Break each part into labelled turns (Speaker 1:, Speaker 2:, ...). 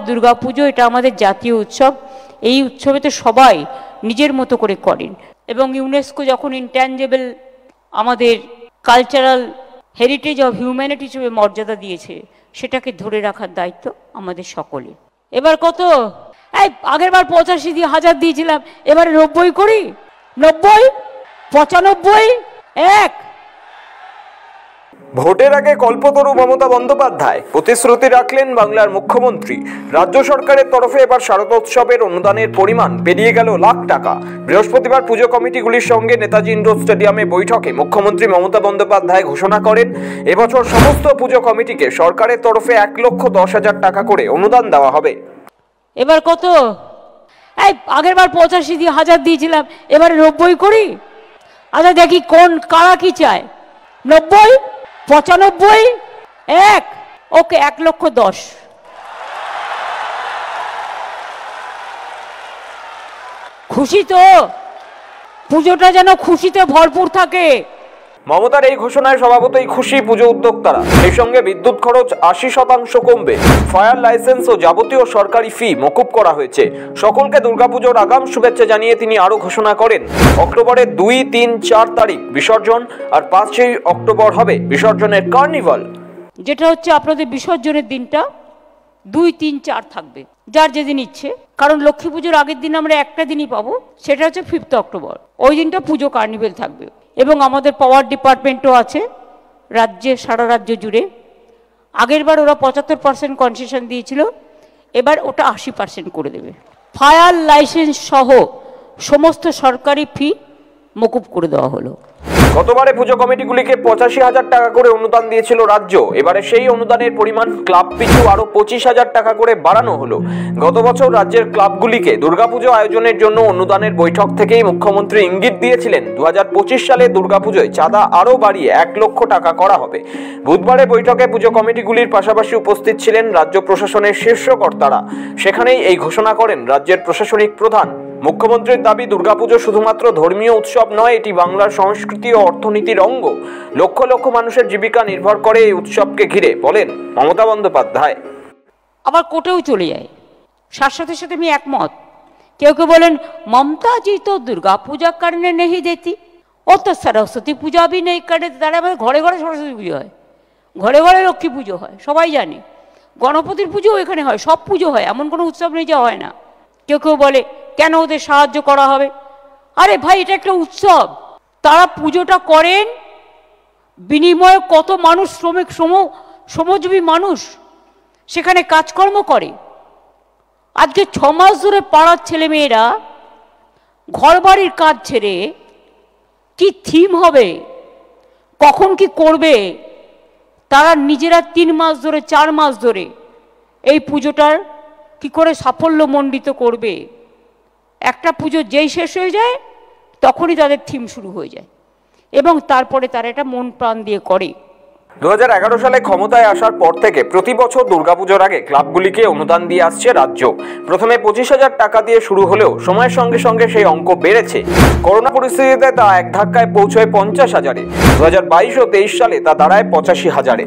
Speaker 1: দুর্গাপুজো এটা আমাদের জাতীয় উৎসব। এই উৎসবে তো সবাই নিজের মতো করে করেন, এবং ইউনেস্কো যখন ইনট্যাঞ্জেবল আমাদের কালচারাল হেরিটেজ অফ হিউম্যানিটি হিসেবে মর্যাদা দিয়েছে, সেটাকে ধরে রাখার দায়িত্ব আমাদের সকলের। এবার কত? এই আগের বার 85,000 দিয়েছিলাম, এবারে 90 করি। 90, 95, 1।
Speaker 2: ভোটের আগে কল্পতরু মমতা বন্দ্যোপাধ্যায় প্রতিশ্রুতি রাখলেন বাংলার মুখ্যমন্ত্রী। রাজ্য সরকারের তরফে এবার শারদোৎসবের অনুদানের পরিমাণ পেরিয়ে গেল লাখ টাকা। বৃহস্পতিবার পুজো কমিটিগুলির সঙ্গে নেতাজি ইন্ডোর স্টেডিয়ামে বৈঠকে মুখ্যমন্ত্রী মমতা বন্দ্যোপাধ্যায় ঘোষণা করেন, এবছর সমস্ত পুজো কমিটিকে সরকারের তরফে 1,10,000 টাকা করে অনুদান দেওয়া হবে।
Speaker 1: এবার কত? এই আগের বার 85,000 দিয়েছিলাম, এবারে 90 করি। আচ্ছা দেখি কারা কি চায়। 90, 95, 1। ওকে, 1,10,000। খুশি তো? পুজোটা যেন খুশিতে ভরপুর থাকে।
Speaker 2: মমতার এই ঘোষণায় স্বভাবতই খুশি পুজো উদ্যোক্তারা। সেই সঙ্গে বিদ্যুৎ খরচ 80% কমবে, ফায়ার লাইসেন্স ও যাবতীয় সরকারি ফি মকুব করা হয়েছে। সকলকে দুর্গাপুজোর আগাম শুভেচ্ছা জানিয়ে তিনি আরো ঘোষণা করেন, অক্টোবরের 2, 3, 4 তারিখ বিসর্জন, আর 5ই অক্টোবর হবে বিসর্জনের কার্নিভাল।
Speaker 1: যেটা হচ্ছে আপনাদের বিসর্জনের দিনটা 2, 3, 4 থাকবে, যার যেদিন ইচ্ছে। কারণ লক্ষ্মী পুজোর আগের দিন আমরা একটা দিনই পাবো, সেটা হচ্ছে 5 অক্টোবর। ওই দিনটা পুজো কার্নিভেল থাকবে। এবং আমাদের পাওয়ার ডিপার্টমেন্টও আছে রাজ্যে, সারা রাজ্য জুড়ে। আগের বার ওরা 75% কনসেশন দিয়েছিল, এবার ওটা 80% করে দেবে। ফায়ার লাইসেন্স সহ সমস্ত সরকারি ফি মকুব করে দেওয়া হলো।
Speaker 2: গতবারে পুজো কমিটিগুলিকে 85,000 টাকা করে অনুদান দিয়েছিল রাজ্য। এবারে সেই অনুদানের পরিমাণ ক্লাব পিছু আরো 25,000 টাকা করে বাড়ানো হলো। গত বছর রাজ্যের ক্লাবগুলিকে দুর্গাপুজো আয়োজনের জন্য অনুদানের বৈঠক থেকেই মুখ্যমন্ত্রী ইঙ্গিত দিয়েছিলেন 2025 সালে দুর্গাপুজোয় চাঁদা আরও বাড়িয়ে 1 লক্ষ টাকা করা হবে। বুধবারের বৈঠকে পুজো কমিটিগুলির পাশাপাশি উপস্থিত ছিলেন রাজ্য প্রশাসনের শীর্ষ কর্তারা। সেখানেই এই ঘোষণা করেন রাজ্যের প্রশাসনিক প্রধান। মুখ্যমন্ত্রীর দাবি, দুর্গাপুজো শুধুমাত্র ধর্মীয় উৎসব নয়, এটি বাংলার সংস্কৃতি ও অর্থনীতির অঙ্গ। লক্ষ লক্ষ মানুষের জীবিকা নির্ভর করে এই উৎসবকে ঘিরে, বলেন মমতা বন্দ্যোপাধ্যায়।
Speaker 1: আবার কোর্টেও চলে যায়। শাশ্বতের সাথে আমি একমত। কেউ কেউ বলেন মমতাজি তো দুর্গা পূজা করনে নেই দেতি, ও তো সরস্বতী পূজা বি নেই করে। তারা ঘরে ঘরে সরস্বতী পুজো হয়, ঘরে ঘরে লক্ষ্মী পুজো হয়, সবাই জানে। গণপতির পুজো এখানে হয়, সব পুজো হয়, এমন কোনো উৎসব নেই যা হয় না। কেউ কেউ বলে কেন ওদের সাহায্য করা হবে। আরে ভাই, এটা একটা উৎসব। তারা পুজোটা করেন, বিনিময়ে কত মানুষ, শ্রমজীবী মানুষ সেখানে কাজকর্ম করে। আজকে 6 মাস ধরে পাড়ার ছেলেমেয়েরা ঘর বাড়ির কাজ ছেড়ে কি থিম হবে, কখন কি করবে, তারা নিজেরা 3 মাস ধরে, 4 মাস ধরে এই পুজোটার কি করে সাফল্যমণ্ডিত করবে। একটা পুজো যেই শেষ হয়ে যায় তখনই তাদের থিম শুরু হয়ে যায়, এবং তারপরে তারা এটা মন প্রাণ দিয়ে করে।
Speaker 2: 2011 সালে ক্ষমতায় আসার পর থেকে প্রতি বছর দুর্গাপুজোর আগে ক্লাবগুলিকে অনুদান দিয়ে আসছে রাজ্য। প্রথমে 25,000 টাকা দিয়ে শুরু হলেও সময়ের সঙ্গে সঙ্গে সেই অঙ্ক বেড়েছে। করোনা পরিস্থিতিতে তা এক ধাক্কায় পৌঁছয় 50,000-এ। 2022 ও 23 সালে তা দাঁড়ায় 85,000-এ।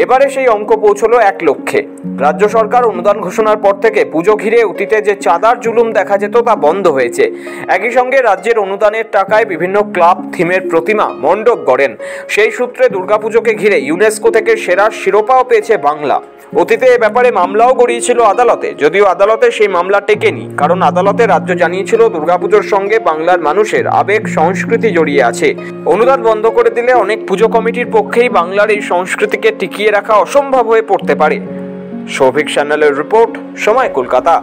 Speaker 2: এবারে সেই অঙ্ক পৌঁছলো 1 লক্ষে। রাজ্য সরকার অনুদান ঘোষণার পর থেকে পুজো ঘিরে অতীতে যে চাঁদার জুলুম দেখা যেত তা বন্ধ হয়েছে। একই সঙ্গে রাজ্যের অনুদানের টাকায় বিভিন্ন ক্লাব থিমের প্রতিমা, মণ্ডপ গড়েন। সেই সূত্রে দুর্গাপুজোকে ঘিরে ইউনেস্কো থেকে সেরা শিরোপাও পেয়েছে বাংলা। অতীতে এ ব্যাপারে মামলাও গড়িয়েছিল আদালতে, যদিও আদালতে সেই মামলা টেকেনি, কারণ আদালতে রাজ্য জানিয়েছিল দুর্গাপুজোর সঙ্গে বাংলার মানুষের আবেগ সংস্কৃতি জড়িয়ে আছে। অনুদান বন্ধ করে দিলে অনেক পুজো কমিটির পক্ষেই বাংলার এই সংস্কৃতিকে টিকিয়ে রাখা অসম্ভব হয়ে পড়তে পারে। সৌভিক সান্যালের রিপোর্ট, সময়, কলকাতা।